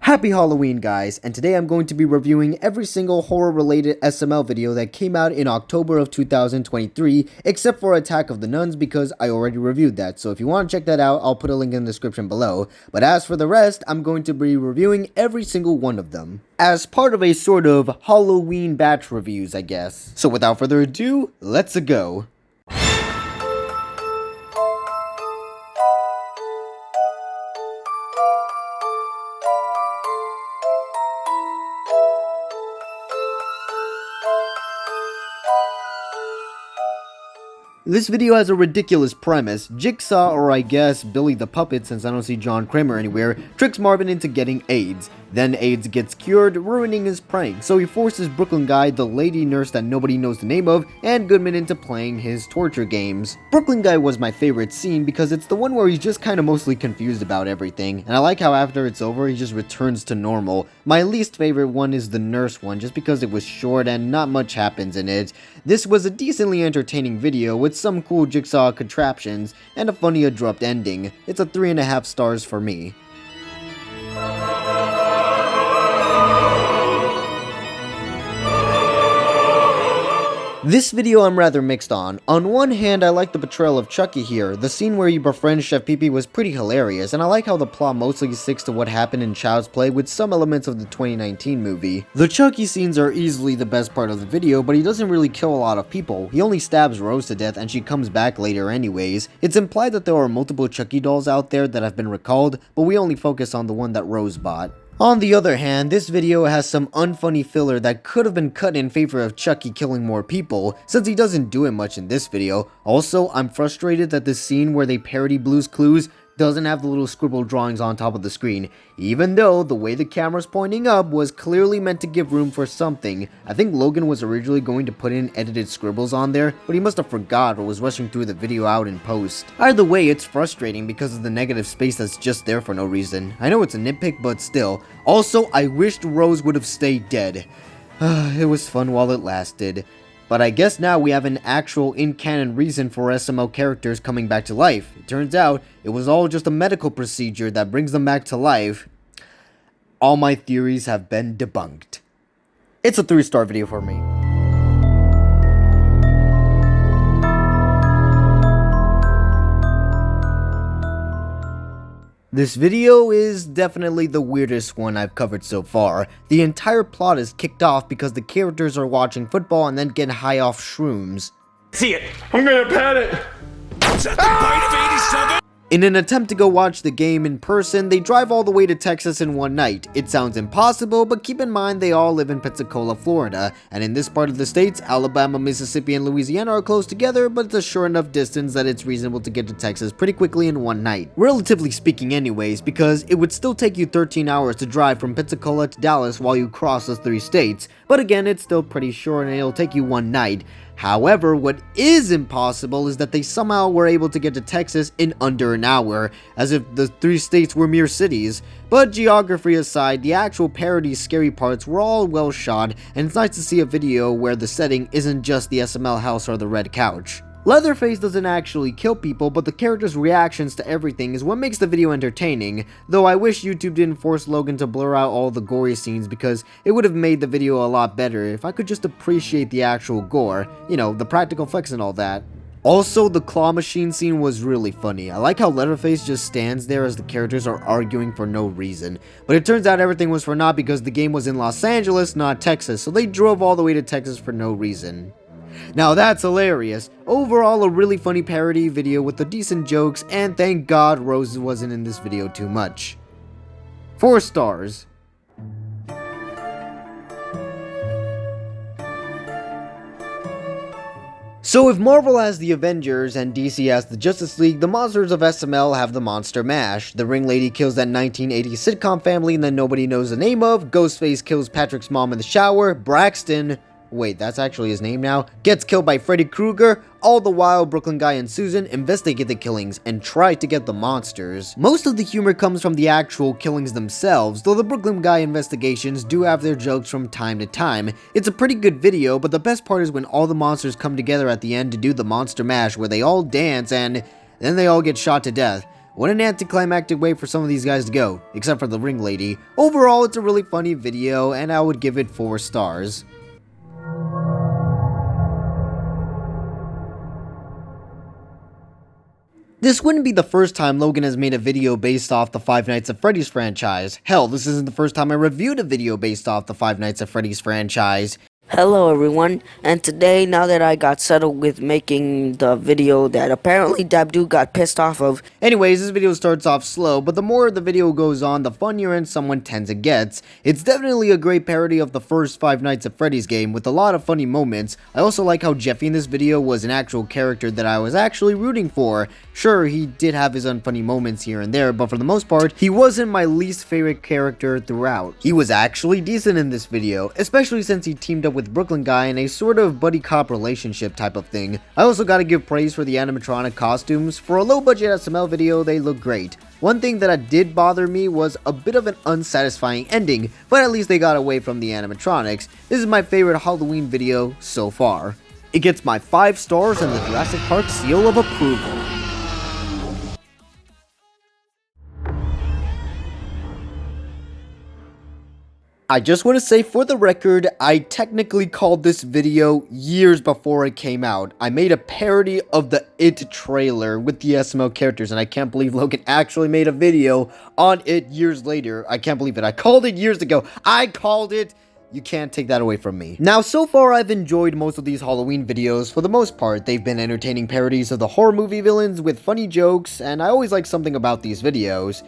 Happy Halloween, guys, and today I'm going to be reviewing every single horror-related SML video that came out in October of 2023, except for Attack of the Nuns because I already reviewed that, so if you want to check that out, I'll put a link in the description below. But as for the rest, I'm going to be reviewing every single one of them, as part of a sort of Halloween batch reviews, I guess. So without further ado, let's go. This video has a ridiculous premise. Jigsaw, or I guess Billy the Puppet since I don't see John Kramer anywhere, tricks Marvin into getting AIDS. Then AIDS gets cured, ruining his prank, so he forces Brooklyn Guy, the lady nurse that nobody knows the name of, and Goodman into playing his torture games. Brooklyn Guy was my favorite scene because it's the one where he's just kinda mostly confused about everything, and I like how after it's over he just returns to normal. My least favorite one is the nurse one, just because it was short and not much happens in it. This was a decently entertaining video with some cool Jigsaw contraptions and a funny abrupt ending. It's a 3.5 stars for me. This video I'm rather mixed on. On one hand, I like the portrayal of Chucky here. The scene where he befriends Chef Pee-Pee was pretty hilarious, and I like how the plot mostly sticks to what happened in Child's Play with some elements of the 2019 movie. The Chucky scenes are easily the best part of the video, but he doesn't really kill a lot of people. He only stabs Rose to death and she comes back later anyways. It's implied that there are multiple Chucky dolls out there that have been recalled, but we only focus on the one that Rose bought. On the other hand, this video has some unfunny filler that could have been cut in favor of Chucky killing more people, since he doesn't do it much in this video. Also, I'm frustrated that the scene where they parody Blue's Clues doesn't have the little scribble drawings on top of the screen, even though the way the camera's pointing up was clearly meant to give room for something. I think Logan was originally going to put in edited scribbles on there, but he must have forgot or was rushing through the video out in post. Either way, it's frustrating because of the negative space that's just there for no reason. I know it's a nitpick, but still. Also, I wished Rose would have stayed dead. It was fun while it lasted. But I guess now we have an actual in-canon reason for SML characters coming back to life. It turns out, it was all just a medical procedure that brings them back to life. All my theories have been debunked. It's a 3-star video for me. This video is definitely the weirdest one I've covered so far. The entire plot is kicked off because the characters are watching football and then get high off shrooms. See it! I'm gonna pat it! Is that the bite of 87? In an attempt to go watch the game in person, they drive all the way to Texas in one night. It sounds impossible, but keep in mind they all live in Pensacola, Florida, and in this part of the states, Alabama, Mississippi, and Louisiana are close together, but it's a short enough distance that it's reasonable to get to Texas pretty quickly in one night. Relatively speaking anyways, because it would still take you 13 hours to drive from Pensacola to Dallas while you cross the 3 states, but again, it's still pretty short and it'll take you one night. However, what is impossible is that they somehow were able to get to Texas in under an hour, as if the 3 states were mere cities. But geography aside, the actual parody scary parts were all well shot, and it's nice to see a video where the setting isn't just the SML house or the red couch. Leatherface doesn't actually kill people, but the character's reactions to everything is what makes the video entertaining, though I wish YouTube didn't force Logan to blur out all the gory scenes because it would have made the video a lot better if I could just appreciate the actual gore, you know, the practical effects and all that. Also, the claw machine scene was really funny. I like how Leatherface just stands there as the characters are arguing for no reason. But it turns out everything was for naught because the game was in Los Angeles, not Texas, so they drove all the way to Texas for no reason. Now that's hilarious. Overall, a really funny parody video with the decent jokes, and thank God Rose wasn't in this video too much. 4 stars. So if Marvel has the Avengers and DC has the Justice League, the monsters of SML have the Monster Mash. The Ringlady kills that 1980s sitcom family that nobody knows the name of, Ghostface kills Patrick's mom in the shower, Braxton, wait, that's actually his name now, gets killed by Freddy Krueger. All the while, Brooklyn Guy and Susan investigate the killings and try to get the monsters. Most of the humor comes from the actual killings themselves, though the Brooklyn Guy investigations do have their jokes from time to time. It's a pretty good video, but the best part is when all the monsters come together at the end to do the Monster Mash, where they all dance and then they all get shot to death. What an anticlimactic way for some of these guys to go, except for the ring lady. Overall, it's a really funny video, and I would give it 4 stars. This wouldn't be the first time Logan has made a video based off the Five Nights at Freddy's franchise. Hell, this isn't the first time I reviewed a video based off the Five Nights at Freddy's franchise. Hello everyone, and today, now that I got settled with making the video that apparently Dabdoo got pissed off of. Anyways, this video starts off slow, but the more the video goes on, the funnier and someone tense it gets. It's definitely a great parody of the first Five Nights at Freddy's game with a lot of funny moments. I also like how Jeffy in this video was an actual character that I was actually rooting for. Sure, he did have his unfunny moments here and there, but for the most part, he wasn't my least favorite character throughout. He was actually decent in this video, especially since he teamed up with Brooklyn Guy in a sort of buddy cop relationship type of thing. I also gotta give praise for the animatronic costumes. For a low budget SML video, they look great. One thing that did bother me was a bit of an unsatisfying ending, but at least they got away from the animatronics. This is my favorite Halloween video so far. It gets my 5 stars and the Jurassic Park seal of approval. I just want to say for the record, I technically called this video years before it came out. I made a parody of the It trailer with the SML characters, and I can't believe Logan actually made a video on it years later. I can't believe it. I called it years ago. I called it. You can't take that away from me. Now, so far, I've enjoyed most of these Halloween videos. For the most part, they've been entertaining parodies of the horror movie villains with funny jokes, and I always like something about these videos.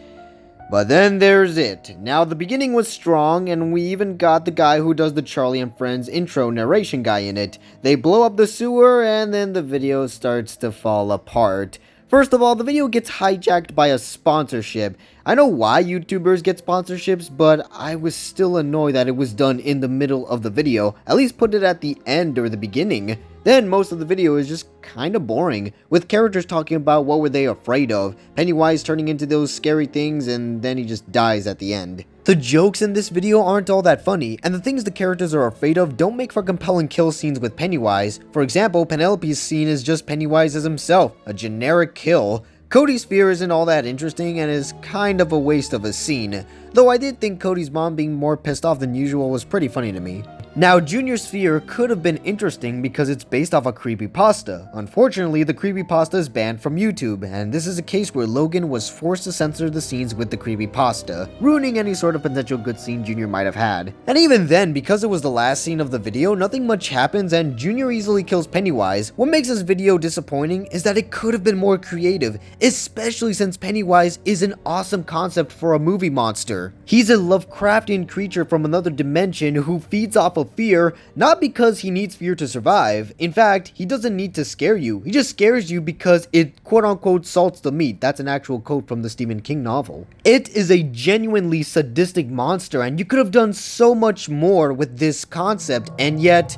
But then there's it. Now, the beginning was strong, and we even got the guy who does the Charlie and Friends intro narration guy in it. They blow up the sewer, and then the video starts to fall apart. First of all, the video gets hijacked by a sponsorship. I know why YouTubers get sponsorships, but I was still annoyed that it was done in the middle of the video. At least put it at the end or the beginning. Then most of the video is just kinda boring, with characters talking about what were they afraid of, Pennywise turning into those scary things, and then he just dies at the end. The jokes in this video aren't all that funny, and the things the characters are afraid of don't make for compelling kill scenes with Pennywise. For example, Penelope's scene is just Pennywise as himself, a generic kill. Cody's fear isn't all that interesting and is kind of a waste of a scene, though I did think Cody's mom being more pissed off than usual was pretty funny to me. Now, Junior's fear could have been interesting because it's based off a creepypasta. Unfortunately, the creepypasta is banned from YouTube, and this is a case where Logan was forced to censor the scenes with the creepypasta, ruining any sort of potential good scene Junior might have had. And even then, because it was the last scene of the video, nothing much happens and Junior easily kills Pennywise. What makes this video disappointing is that it could have been more creative, especially since Pennywise is an awesome concept for a movie monster. He's a Lovecraftian creature from another dimension who feeds off of fear, not because he needs fear to survive. In fact, he doesn't need to scare you. He just scares you because it quote-unquote salts the meat. That's an actual quote from the Stephen King novel. It is a genuinely sadistic monster, and you could have done so much more with this concept, and yet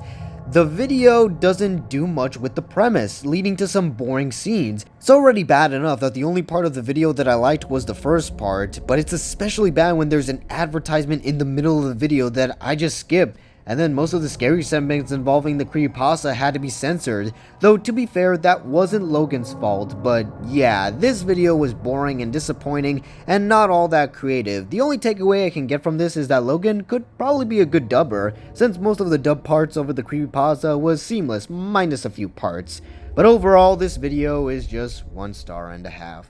the video doesn't do much with the premise, leading to some boring scenes. It's already bad enough that the only part of the video that I liked was the first part, but it's especially bad when there's an advertisement in the middle of the video that I just skip. And then most of the scary segments involving the creepypasta had to be censored, though to be fair, that wasn't Logan's fault. But yeah, this video was boring and disappointing and not all that creative. The only takeaway I can get from this is that Logan could probably be a good dubber, since most of the dub parts over the creepypasta was seamless, minus a few parts. But overall, this video is just 1.5 stars.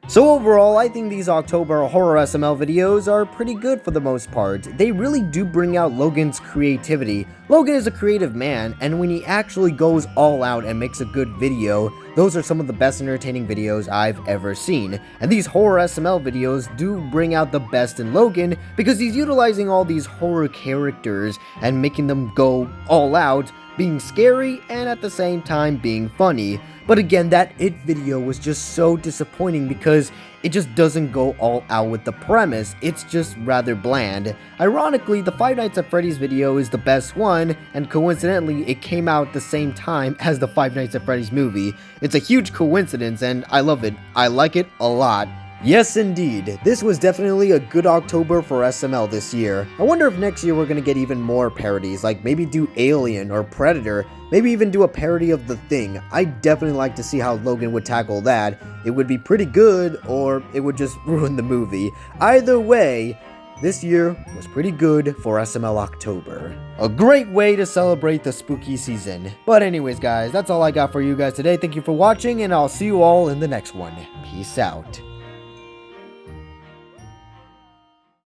So overall, I think these October horror SML videos are pretty good for the most part. They really do bring out Logan's creativity. Logan is a creative man, and when he actually goes all out and makes a good video, those are some of the best entertaining videos I've ever seen. And these horror SML videos do bring out the best in Logan because he's utilizing all these horror characters and making them go all out, being scary and at the same time being funny. But again, that It video was just so disappointing because it just doesn't go all out with the premise, it's just rather bland. Ironically, the Five Nights at Freddy's video is the best one, and coincidentally, it came out the same time as the Five Nights at Freddy's movie. It's a huge coincidence and I love it. I like it a lot. Yes, indeed. This was definitely a good October for SML this year. I wonder if next year we're gonna get even more parodies, like maybe do Alien or Predator, maybe even do a parody of The Thing. I'd definitely like to see how Logan would tackle that. It would be pretty good, or it would just ruin the movie. Either way, this year was pretty good for SML October. A great way to celebrate the spooky season. But anyways guys, that's all I got for you guys today. Thank you for watching, and I'll see you all in the next one. Peace out.